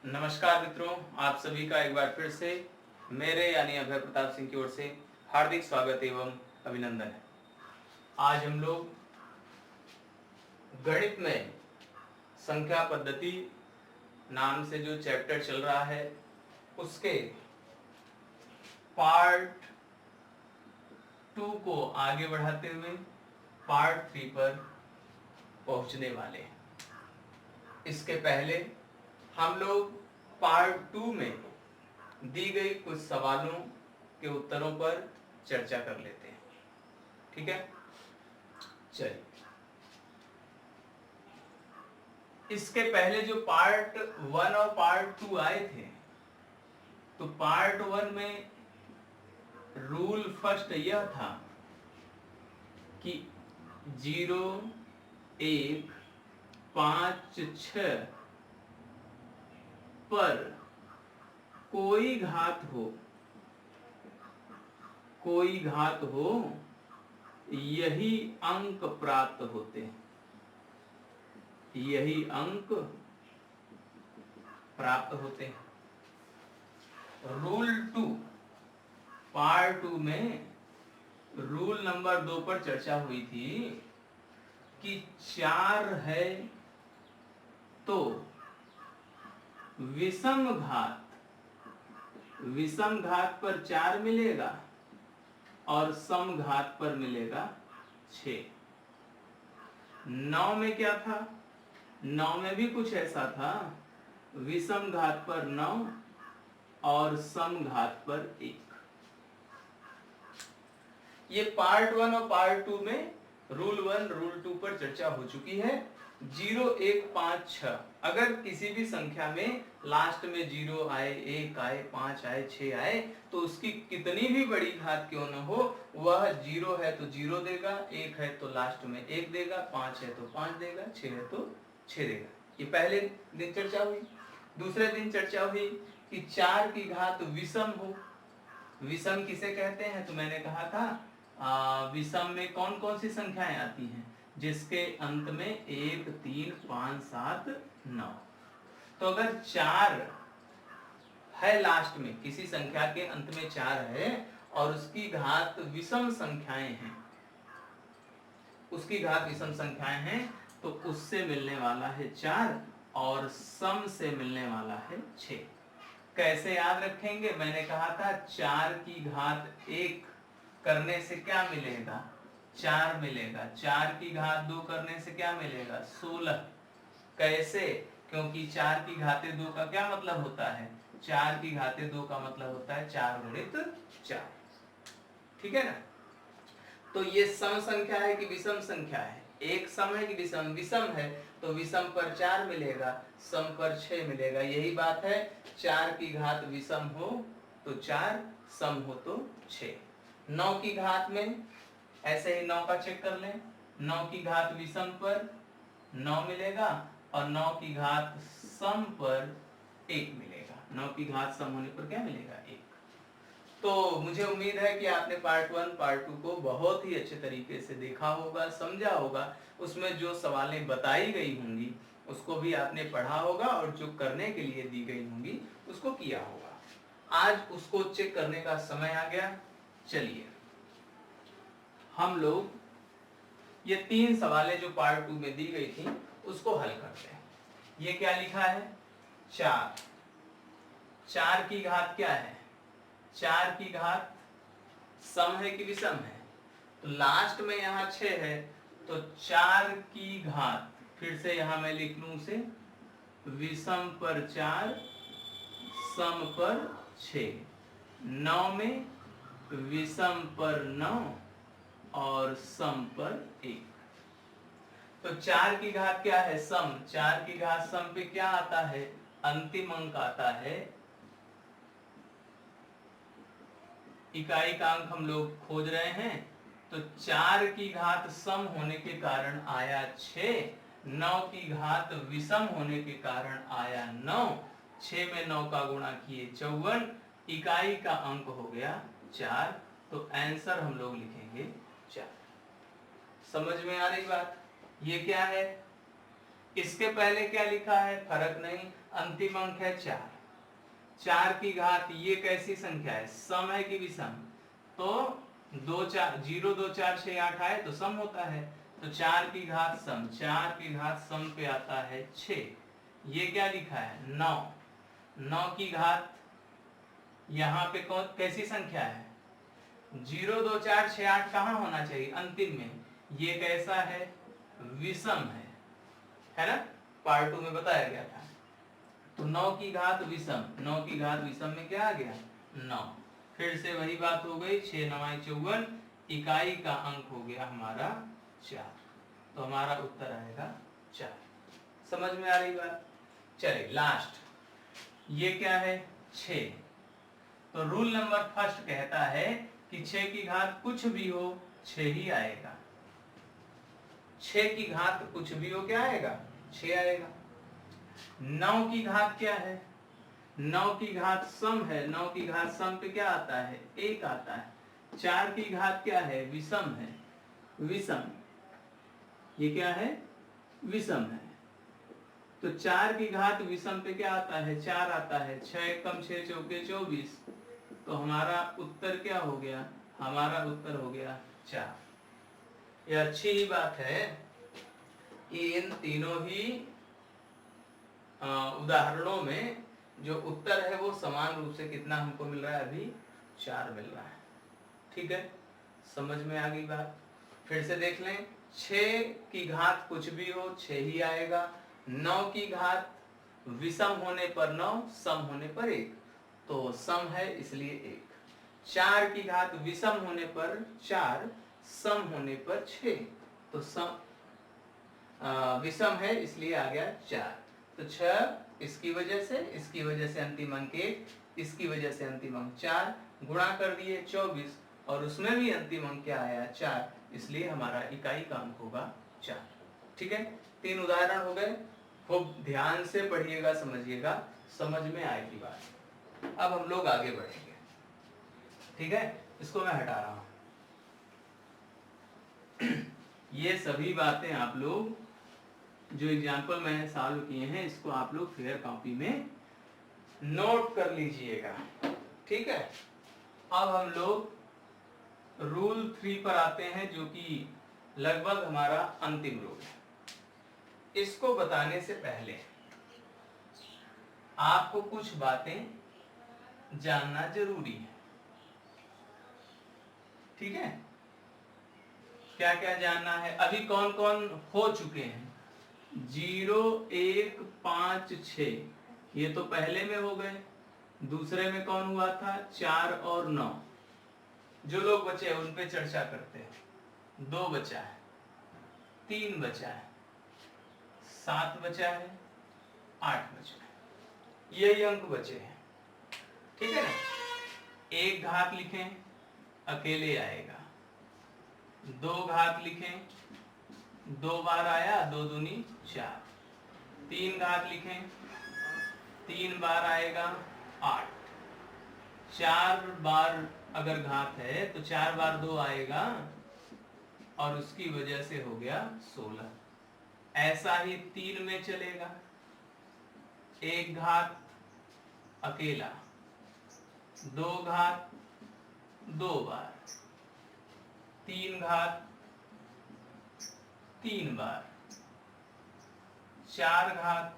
नमस्कार मित्रों, आप सभी का एक बार फिर से मेरे यानी अभय प्रताप सिंह की ओर से हार्दिक स्वागत एवं अभिनंदन है। आज हम लोग गणित में संख्या पद्धति नाम से जो चैप्टर चल रहा है उसके पार्ट 2 को आगे बढ़ाते हुए पार्ट 3 पर पहुंचने वाले हैं। इसके पहले हम लोग पार्ट 2 में दी गई कुछ सवालों के उत्तरों पर चर्चा कर लेते हैं। ठीक है, चलिए। इसके पहले जो पार्ट 1 और पार्ट 2 आए थे, तो पार्ट 1 में रूल फर्स्ट यह था कि 0, 1, 5, 6 पर कोई घात हो यही अंक प्राप्त होते हैं, यही अंक प्राप्त होते हैं। रूल 2 पार्ट 2 में रूल नंबर 2 पर चर्चा हुई थी कि 4 है तो विषम घात पर 4 मिलेगा और सम घात पर मिलेगा 6। 9 में क्या था? 9 में भी कुछ ऐसा था, विषम घात पर 9 और सम घात पर 1। ये पार्ट 1 और पार्ट 2 में रूल 1 रूल 2 पर चर्चा हो चुकी है। 0, 1, 5, 6 अगर किसी भी संख्या में लास्ट में 0 आए, 1 आए, 5 आए, 6 आए, तो उसकी कितनी भी बड़ी घात क्यों न हो, वह 0 है तो 0 देगा, 1 है तो लास्ट में 1 देगा, 5 है तो 5 देगा, 6 है तो 6 देगा। ये पहले दिन चर्चा हुई। दूसरे दिन चर्चा हुई कि 4 की घात विषम हो। विषम किसे कहते हैं? तो मैंने कहा था विषम में कौन कौन सी संख्याएं आती हैं जिसके अंत में 1, 3, 5, 7, 9। तो अगर 4 है लास्ट में, किसी संख्या के अंत में 4 है और उसकी घात विषम संख्याएं हैं, तो उससे मिलने वाला है 4 और सम से मिलने वाला है 6। कैसे याद रखेंगे? मैंने कहा था 4 की घात 1 करने से क्या मिलेगा? 4 मिलेगा। 4 की घात 2 करने से क्या मिलेगा? 16। कैसे? क्योंकि 4 की घाते 2 का क्या मतलब होता है? 4 की घाते 2 का मतलब होता है 4 गुणित 4। ठीक है ना? तो ये सम संख्या है कि विषम संख्या है? एक सम है कि विषम? विषम है तो विषम पर 4 मिलेगा, सम पर 6 मिलेगा। यही बात है, 4 की घात विषम हो तो 4, सम हो तो 6। 9 की घात में ऐसे ही 9 का चेक कर लें। 9 की घात विषम पर 9 मिलेगा और 9 की घात सम पर 1 मिलेगा। 9 की घात सम होने पर क्या मिलेगा? 1। तो मुझे उम्मीद है कि आपने पार्ट 1 पार्ट 2 को बहुत ही अच्छे तरीके से देखा होगा, समझा होगा। उसमें जो सवालें बताई गई होंगी उसको भी आपने पढ़ा होगा और जो करने के लिए दी गई होंगी उसको किया होगा। आज उसको चेक करने का समय आ गया। चलिए हम लोग ये 3 सवालें जो पार्ट 2 में दी गई थी उसको हल करते हैं। ये क्या लिखा है? 4। 4 की घात क्या है? 4 की घात सम है कि विषम है? तो लास्ट में यहाँ 6 है तो 4 की घात, फिर से यहाँ मैं लिख लूं उसे, विषम पर 4, सम पर 6। 9 में विषम पर 9 और सम पर 1। तो 4 की घात क्या है? सम। 4 की घात सम पे क्या आता है? अंतिम अंक आता है। इकाई का अंक हम लोग खोज रहे हैं, तो 4 की घात सम होने के कारण आया 6, 9 की घात विषम होने के कारण आया 9, 6 में 9 का गुणा किए 54, इकाई का अंक हो गया 4। तो आंसर हम लोग लिखेंगे 4। समझ में आ रही बात? ये क्या है? इसके पहले क्या लिखा है फर्क नहीं, अंतिम अंक है 4। 4 की घात ये कैसी संख्या है, सम है कि विषम? तो 2 4 0 2 4 6 8 आए तो सम होता है, तो 4 की घात सम, 4 की घात सम पे आता है 6। ये क्या लिखा है 9। 9 की घात यहाँ पे कौन कैसी संख्या है, 0 2 4 6 8 कहाँ होना चाहिए अंतिम में, ये कैसा है विषम है ना, पार्ट 2 में बताया गया था। तो 9 की घात विषम, 9 की घात विषम में क्या आ गया 9। फिर से वही बात हो गई, 6 9 54, इकाई का अंक हो गया हमारा 4, तो हमारा उत्तर आएगा 4। समझ में आ रही बात? चलिए लास्ट, ये क्या है 6। तो रूल नंबर फर्स्ट कहता है कि 6 की घात कुछ भी हो 6 ही आएगा। 6 की घात कुछ भी हो क्या आएगा 6 आएगा। 9 की घात क्या है, 9 की घात सम है, 9 की घात सम पे क्या आता है 1 आता है। 4 की घात क्या है विषम है, विषम, ये क्या है विषम है, तो 4 की घात विषम पे क्या आता है 4 आता है। 6 कम 6 चौके 24, तो हमारा उत्तर क्या हो गया, हमारा उत्तर हो गया 4। यह अच्छी ही बात है कि इन तीनों ही उदाहरणों में जो उत्तर है वो समान रूप से कितना हमको मिल रहा है, अभी 4 मिल रहा है। ठीक है, समझ में आ गई बात? फिर से देख लें, 6 की घात कुछ भी हो 6 ही आएगा। 9 की घात विषम होने पर 9, सम होने पर 1, तो सम है इसलिए 1। 4 की घात विषम होने पर 4, सम होने पर 6, तो सम विषम है इसलिए आ गया 4। तो 6 इसकी वजह से अंतिम अंक 1, इसकी वजह से अंतिम अंक 4, गुणा कर दिए 24 और उसमें भी अंतिम अंक क्या आया 4, इसलिए हमारा इकाई का अंक होगा 4। ठीक है, 3 उदाहरण हो गए, खूब ध्यान से पढ़िएगा, समझिएगा, समझ में आएगी बात। अब हम लोग आगे बढ़ेंगे। ठीक है, इसको मैं हटा रहा हूं। ये सभी बातें आप लोग जो एग्जाम्पल मैंने सॉल्व किए हैं इसको आप लोग फेयर कॉपी में नोट कर लीजिएगा। ठीक है, अब हम लोग रूल 3 पर आते हैं जो कि लगभग हमारा अंतिम रूल है। इसको बताने से पहले आपको कुछ बातें जानना जरूरी है। ठीक है, क्या क्या जानना है, अभी कौन कौन हो चुके हैं 0 1 5 6, ये तो पहले में हो गए। दूसरे में कौन हुआ था 4 और 9, जो लोग बचे उन पे चर्चा करते हैं। 2 बचा है, 3 बचा है, 7 बचा है, 8 बचा है, यही अंक बचे हैं। ठीक है ना, एक घात लिखें अकेले आएगा, 2 घात लिखें 2 बार आया, 2 दूनी 4, 3 घात लिखें 3 बार आएगा 8, 4 बार अगर घात है तो 4 बार 2 आएगा और उसकी वजह से हो गया 16। ऐसा ही 3 में चलेगा, 1 घात अकेला, 2 घात 2 बार, 3 घात 3 बार, 4 घात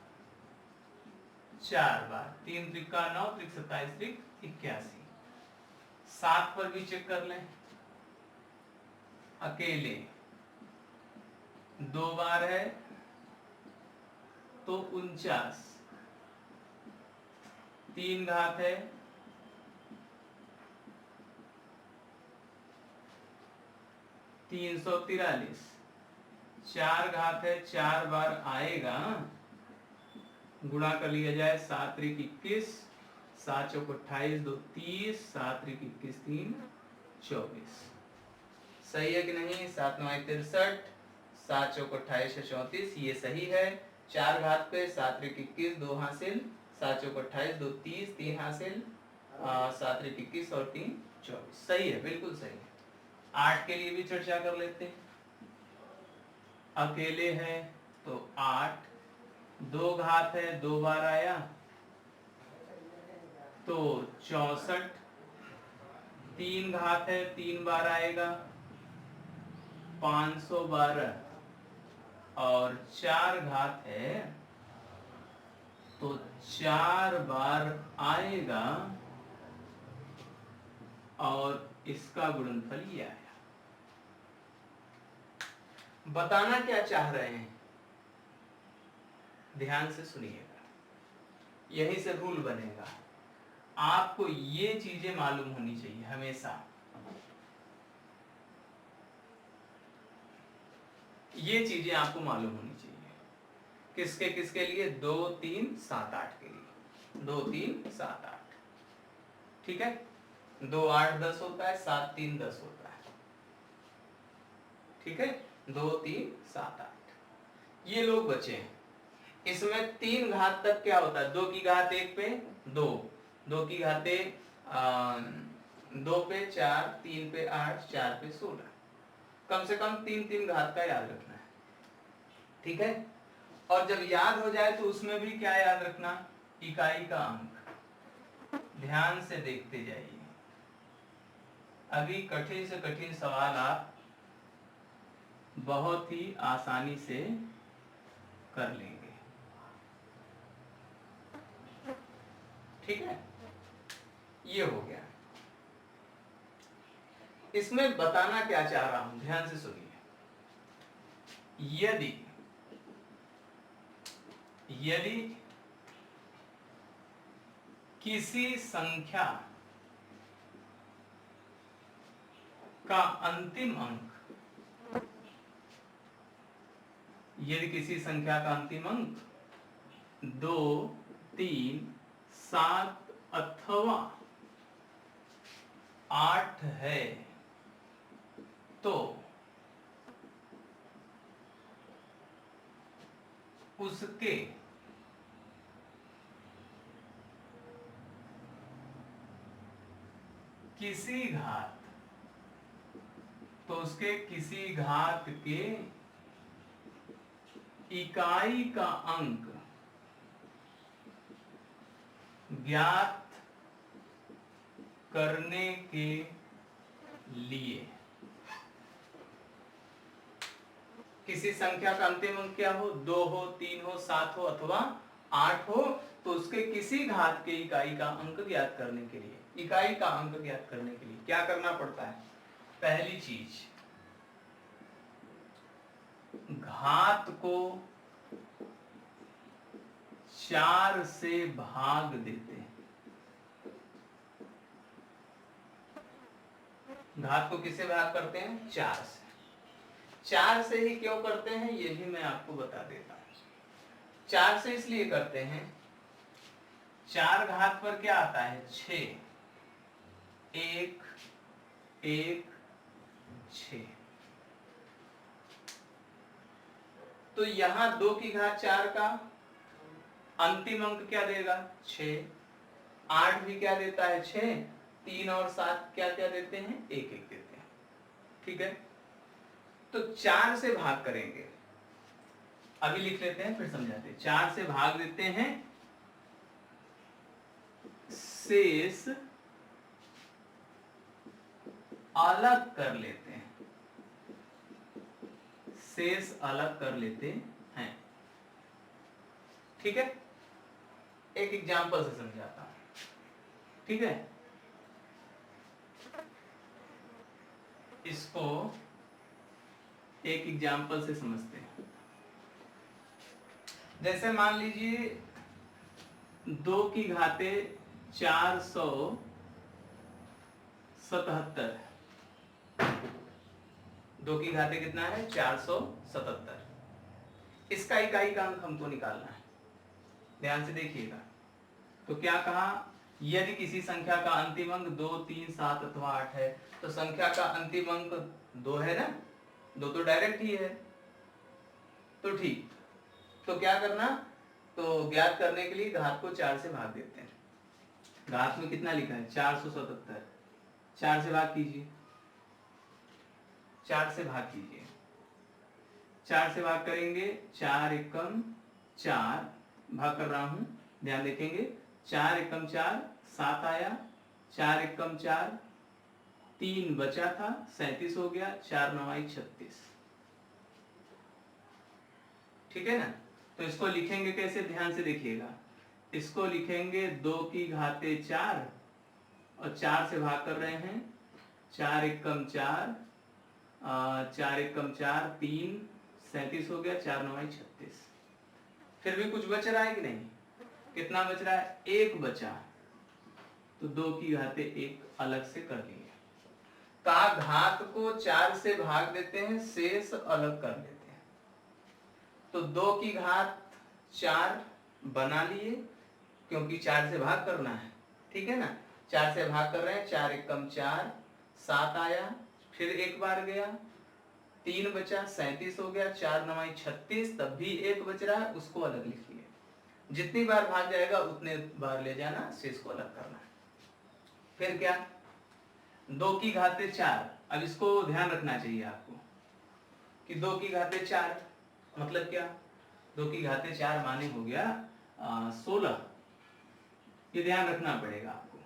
4 बार, 3 त्रिका 9, 3 27, 3 81। 7 पर भी चेक कर लें, अकेले 2 बार है तो 49, 3 घात है 343, 4 घात है 4 बार आएगा, गुणा कर लिया जाए 7 त्रिक 21, 7 चौक 28, 2 30, 7 त्रिक 21, 3 24। सही है कि नहीं? 7 9 63, 7 चौक 28 34, ये सही है। 4 घात पे 7 त्रिक 21, 2 हासिल, 7 चौक 28, 2 30, 3 हासिल, 7 त्रिक 21 और 3 24। सही है, बिल्कुल सही है। 8 के लिए भी चर्चा कर लेते हैं। अकेले है तो 8, 2 घात है 2 बार आया तो 64, 3 घात है 3 बार आएगा 512, और 4 घात है तो 4 बार आएगा और इसका गुणनफल ये आया। बताना क्या चाह रहे हैं, ध्यान से सुनिएगा, यही से रूल बनेगा। आपको ये चीजें मालूम होनी चाहिए हमेशा। ये चीजें आपको मालूम होनी चाहिए किसके किसके लिए, 2 3 7 8 के लिए, 2 3 7 8, ठीक है। 2 8 10 होता है, 7 3 10 होता है, ठीक है। 2 3 7 8 ये लोग बचे हैं। इसमें 3 घात तक क्या होता है, 2 की घात 1 पे 2, 2 की घाते 2 पे 4, 3 पे 8, 4 पे 16, कम से कम 3 घात का याद रखना है, ठीक है। और जब याद हो जाए तो उसमें भी क्या याद रखना, इकाई का अंक। ध्यान से देखते जाइए, अभी कठिन से कठिन सवाल आप बहुत ही आसानी से कर लेंगे, ठीक है। ये हो गया। इसमें बताना क्या चाह रहा हूं, ध्यान से सुनिए। यदि किसी संख्या का अंतिम अंक, यदि किसी संख्या का अंतिम अंक 2 3 7 अथवा 8 है तो उसके किसी घात, तो उसके किसी घात के इकाई का अंक ज्ञात करने के लिए, किसी संख्या का अंतिम अंक क्या हो, 2 हो 3 हो 7 हो अथवा 8 हो, तो उसके किसी घात के इकाई का अंक ज्ञात करने के लिए, इकाई का अंक ज्ञात करने के लिए क्या करना पड़ता है। पहली चीज, घात को 4 से भाग देते हैं। घात को किससे भाग करते हैं, 4 से। 4 से ही क्यों करते हैं ये भी मैं आपको बता देता हूं। 4 से इसलिए करते हैं, 4 घात पर क्या आता है, 6, 1 1 6, तो यहां 2 की घात 4 का अंतिम अंक क्या देगा, 6। 8 भी क्या देता है, 6। 3 और 7 क्या क्या देते हैं, 1 1 देते हैं, ठीक है। तो 4 से भाग करेंगे, अभी लिख लेते हैं फिर समझाते हैं। 4 से भाग देते हैं, शेष अलग कर लेते हैं, शेष अलग कर लेते हैं, ठीक है। एक एग्जांपल से समझाता हूं, ठीक है। इसको एक एग्जांपल से समझते हैं। जैसे मान लीजिए 2 की घाते 477, 2 की घाते कितना है, 477। इसका इकाई का अंक हमको निकालना है, ध्यान से देखिएगा। तो क्या कहा, यदि किसी संख्या का अंतिम अंक 2 3 7 अथवा 8 है, तो संख्या का अंतिम अंक 2 है ना, 2 तो डायरेक्ट ही है, तो ठीक। तो क्या करना, तो ज्ञात करने के लिए घात को 4 से भाग देते हैं। घात में कितना लिखा है, 477, 4 से भाग कीजिए, 4 से भाग कीजिए। 4 से भाग करेंगे, 4 एकम 4 भाग कर रहा हूं, ध्यान देखेंगे। 4 एकम 4 7 आया, 4 एकम 4 3 बचा था 37 हो गया, 4 9 36। ठीक है ना। तो इसको लिखेंगे कैसे, ध्यान से देखिएगा। इसको लिखेंगे 2 की घाते 4 और 4 से भाग कर रहे हैं, 4 एकम 4 4 एकम 4 3 37 हो गया, 4 9 36। फिर भी कुछ बच रहा है कि नहीं, कितना बच रहा है, 1 बचा, तो 2 की घाते 1 अलग से कर लिए। का घात को 4 से भाग देते हैं, शेष अलग कर लेते हैं। तो 2 की घात 4 बना लिए, क्योंकि 4 से भाग करना है, ठीक है ना। 4 से भाग कर रहे हैं, 4 एकम 4 7 आया, फिर एक बार गया, 3 बचा 37 हो गया, 4 9 36, तब भी 1 बच रहा है, उसको अलग लिख लिए। जितनी बार भाग जाएगा उतने बार ले जाना, शेष को अलग करना। फिर क्या, 2 की घाते 4, अब इसको ध्यान रखना चाहिए आपको कि 2 की घाते 4 मतलब क्या, 2 की घाते 4 माने हो गया 16। ये ध्यान रखना पड़ेगा आपको।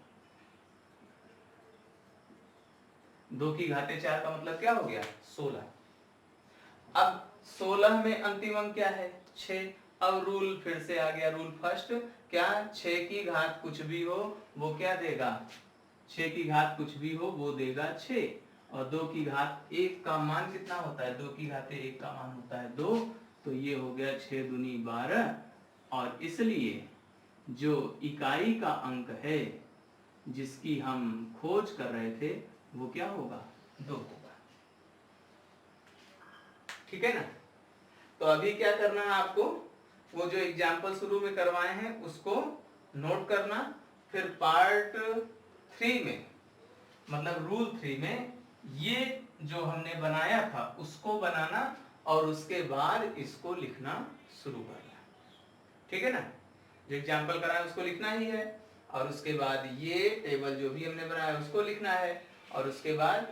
2 की घाते 4 का मतलब क्या हो गया, 16। अब 16 में अंतिम अंक क्या है, 6। अब रूल फिर से आ गया, रूल फर्स्ट, क्या, 6 की घात कुछ भी हो वो क्या देगा, 6 की घात कुछ भी हो वो देगा 6। और 2 की घात 1 का मान कितना होता है, 2 की घाते 1 का मान होता है 2, तो ये हो गया 6 दूनी 12। और इसलिए जो इकाई का अंक है जिसकी हम खोज कर रहे थे वो क्या होगा, 2 होगा। ठीक है ना। तो अभी क्या करना है आपको, वो जो एग्जाम्पल शुरू में करवाए हैं उसको नोट करना, फिर पार्ट 3 में मतलब रूल 3 में ये जो हमने बनाया था उसको बनाना और उसके बाद इसको लिखना शुरू करना। ठीक है ना, जो एग्जाम्पल कराया उसको लिखना ही है, और उसके बाद ये टेबल जो भी हमने बनाया उसको लिखना है, और उसके बाद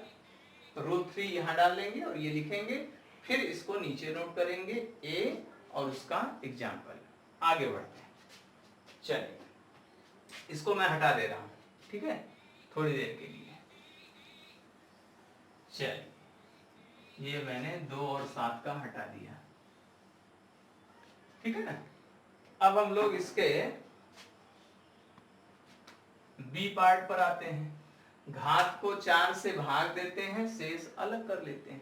रूल 3 यहाँ डाल लेंगे और ये लिखेंगे, फिर इसको नीचे नोट करेंगे ए और उसका एग्जाम्पल। आगे बढ़ते हैं, चलिए इसको मैं हटा दे रहा हूं, ठीक है, थोड़ी देर के लिए। चलिए ये मैंने 2 और 7 का हटा दिया, ठीक है ना। अब हम लोग इसके बी पार्ट पर आते हैं। घात को 4 से भाग देते हैं, शेष अलग कर लेते हैं,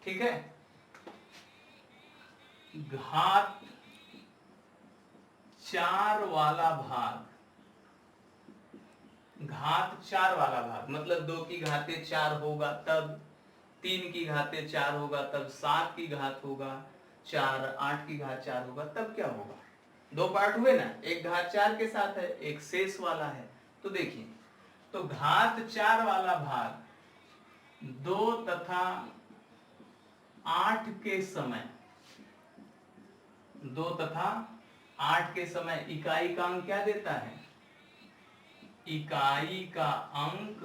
ठीक है। घात 4 वाला भाग, घात 4 वाला भाग मतलब 2 की घाते 4 होगा तब, 3 की घाते 4 होगा तब, 7 की घात होगा 4, 8 की घात 4 होगा तब क्या होगा। 2 पार्ट हुए ना, एक घात 4 के साथ है, एक शेष वाला है। तो देखिए, तो घात 4 वाला भाग 2 तथा 8 के समय, 2 तथा 8 के समय इकाई का अंक क्या देता है, इकाई का अंक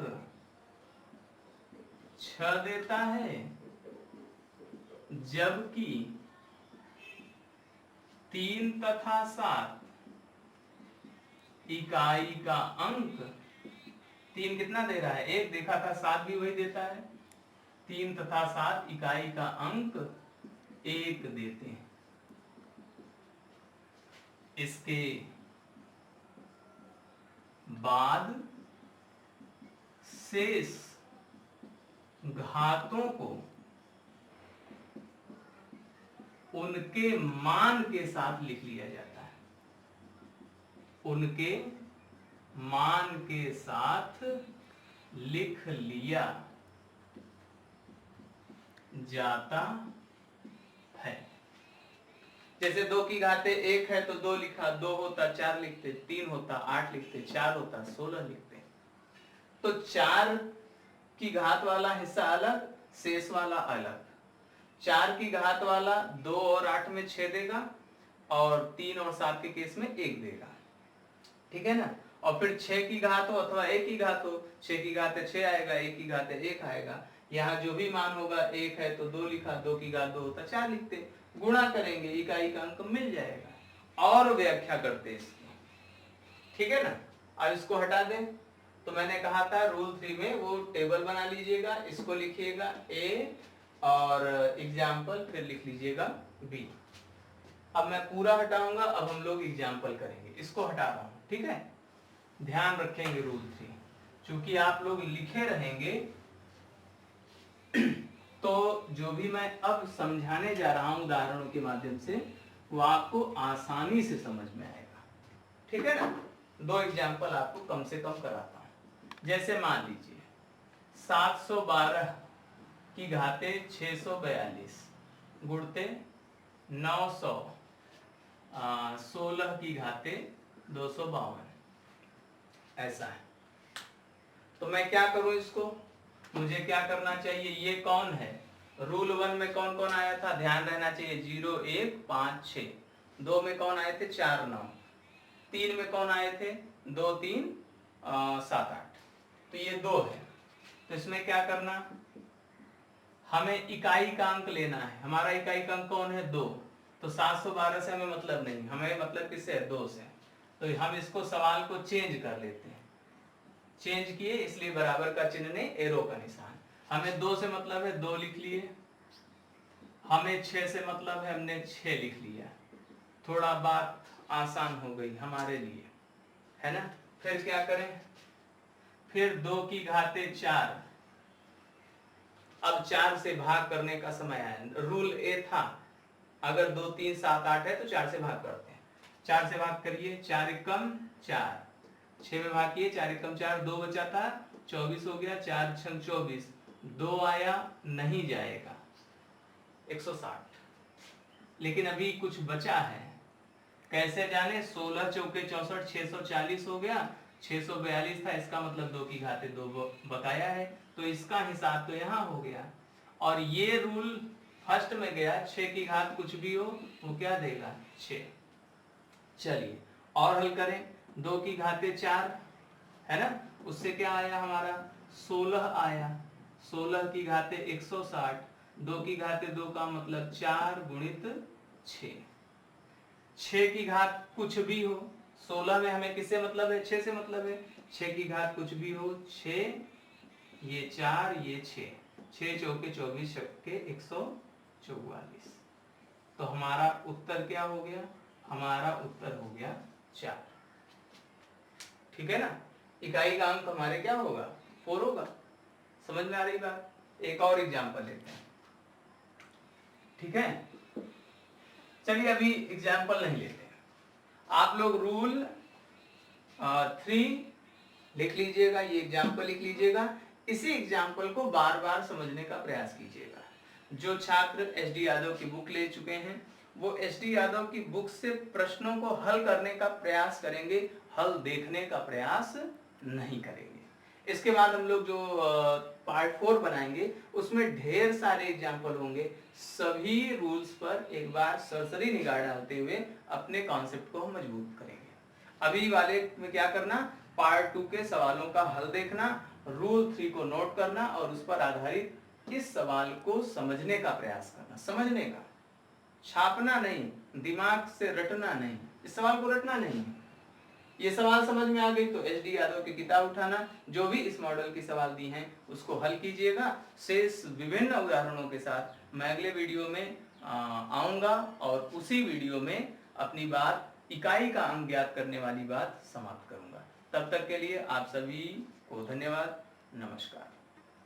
6 देता है, जबकि 3 तथा 7 इकाई का अंक, 3 कितना दे रहा है, 1 देखा था, 7 भी वही देता है, 3 तथा 7 इकाई का अंक 1 देते हैं। इसके बाद शेष घातों को उनके मान के साथ लिख लिया जाता है, उनके मान के साथ लिख लिया जाता है। जैसे 2 की घाते 1 है तो 2 लिखा, 2 होता 4 लिखते, 3 होता 8 लिखते, 4 होता 16 लिखते। तो 4 की घात वाला हिस्सा अलग, शेष वाला अलग। 4 की घात वाला 2 और 8 में 6 देगा, और 3 और 7 के केस में 1 देगा, ठीक है ना। और फिर 6 की घात हो अथवा 1 की घात हो, 6 की घाते 6 आएगा, 1 की घाते 1 आएगा। यहाँ जो भी मान होगा 1 है तो 2 लिखा, 2 की घात 2 होता 4 लिखते, गुणा करेंगे इकाई का अंक मिल जाएगा। और व्याख्या करते इसकी, ठीक है ना। अब इसको हटा दें तो मैंने कहा था रूल 3 में वो टेबल बना लीजिएगा, इसको लिखिएगा ए और एग्जाम्पल फिर लिख लीजिएगा बी। अब मैं पूरा हटाऊंगा, अब हम लोग एग्जाम्पल करेंगे, इसको हटा रहा हूं, ठीक है। ध्यान रखेंगे रूल 3, चूंकि आप लोग लिखे रहेंगे तो जो भी मैं अब समझाने जा रहा हूं उदाहरणों के माध्यम से वो आपको आसानी से समझ में आएगा, ठीक है ना। 2 एग्जाम्पल आपको कम से कम कराता हूं। जैसे मान लीजिए 712 की घाते 642 गुणते 900 16 की घाते 252, ऐसा है। तो मैं क्या करूं इसको, मुझे क्या करना चाहिए, ये कौन है, रूल 1 में कौन कौन आया था, ध्यान रहना चाहिए 0 1 5 6, 2 में कौन आए थे 4 9, 3 में कौन आए थे 2 3 7 8, तो ये 2 है। तो इसमें क्या करना, हमें इकाई का अंक लेना है, हमारा इकाई का अंक कौन है 2, तो 712 से हमें मतलब नहीं, हमें मतलब किससे है 2 से। तो हम इसको सवाल को चेंज कर लेते हैं, चेंज किए इसलिए बराबर का चिन्ह नहीं, एरो का निशान। हमें 2 से मतलब है 2 लिख लिए, हमें 6 से मतलब है हमने 6 लिख लिया, थोड़ा बात आसान हो गई हमारे लिए, है ना। फिर क्या करें, फिर 2 की घाते 4, अब 4 से भाग करने का समय आया। रूल ए था अगर 2 3 7 8 है तो 4 से भाग करते हैं, 4 से भाग करिए, 4 एकम 4, 6 में भाग किए 4 एकम 4, 2 बचा था 24 हो गया, 4 छंग 24, 2 आया नहीं जाएगा 160, लेकिन अभी कुछ बचा है, कैसे जाने, 16 चौके 64 640 हो गया, 642 था, इसका मतलब 2 की घाते 2 बकाया है, तो इसका हिसाब तो यहाँ हो गया। और ये रूल फर्स्ट में गया, 6 की घात कुछ भी हो वो क्या देगा 6। चलिए और हल करें, 2 की घाते 4 है ना, उससे क्या आया हमारा 16 आया, 16 की घाते 160, 2 की घाते 2 का मतलब 4 गुणित 6, 6 की घात कुछ भी हो, 16 में हमें किससे मतलब है 6 से मतलब है, 6 की घात कुछ भी हो 6, ये 4 ये 6, 6 चौके 24 छक्के 144, तो हमारा उत्तर क्या हो गया, हमारा उत्तर हो गया 4, ठीक है ना। इकाई का अंक हमारे क्या होगा 4 होगा, समझ में आ रही बात। एक और एग्जांपल लेते हैं, ठीक है। चलिए अभी एग्जांपल नहीं लेते, आप लोग रूल 3 लिख लीजिएगा, ये एग्जांपल लिख लीजिएगा, इसी एग्जांपल को बार बार समझने का प्रयास कीजिएगा। जो छात्र एस डी यादव की बुक ले चुके हैं वो एस डी यादव की बुक से प्रश्नों को हल करने का प्रयास करेंगे, हल देखने का प्रयास नहीं करेंगे। इसके बाद हम लोग जो पार्ट 4 बनाएंगे उसमें ढेर सारे एग्जाम्पल होंगे, सभी रूल्स पर एक बार सरसरी निगाह डालते हुए अपने कॉन्सेप्ट को हम मजबूत करेंगे। अभी वाले में क्या करना, पार्ट 2 के सवालों का हल देखना, रूल 3 को नोट करना और उस पर आधारित इस सवाल को समझने का प्रयास करना, समझने का, छापना नहीं, दिमाग से रटना नहीं, इस सवाल को रटना नहीं। ये सवाल समझ में आ गई तो एस डी यादव की किताब उठाना, जो भी इस मॉडल की सवाल दी हैं उसको हल कीजिएगा। शेष विभिन्न उदाहरणों के साथ मैं अगले वीडियो में आऊंगा और उसी वीडियो में अपनी बात, इकाई का अंक ज्ञात करने वाली बात समाप्त करूंगा। तब तक के लिए आप सभी को धन्यवाद, नमस्कार।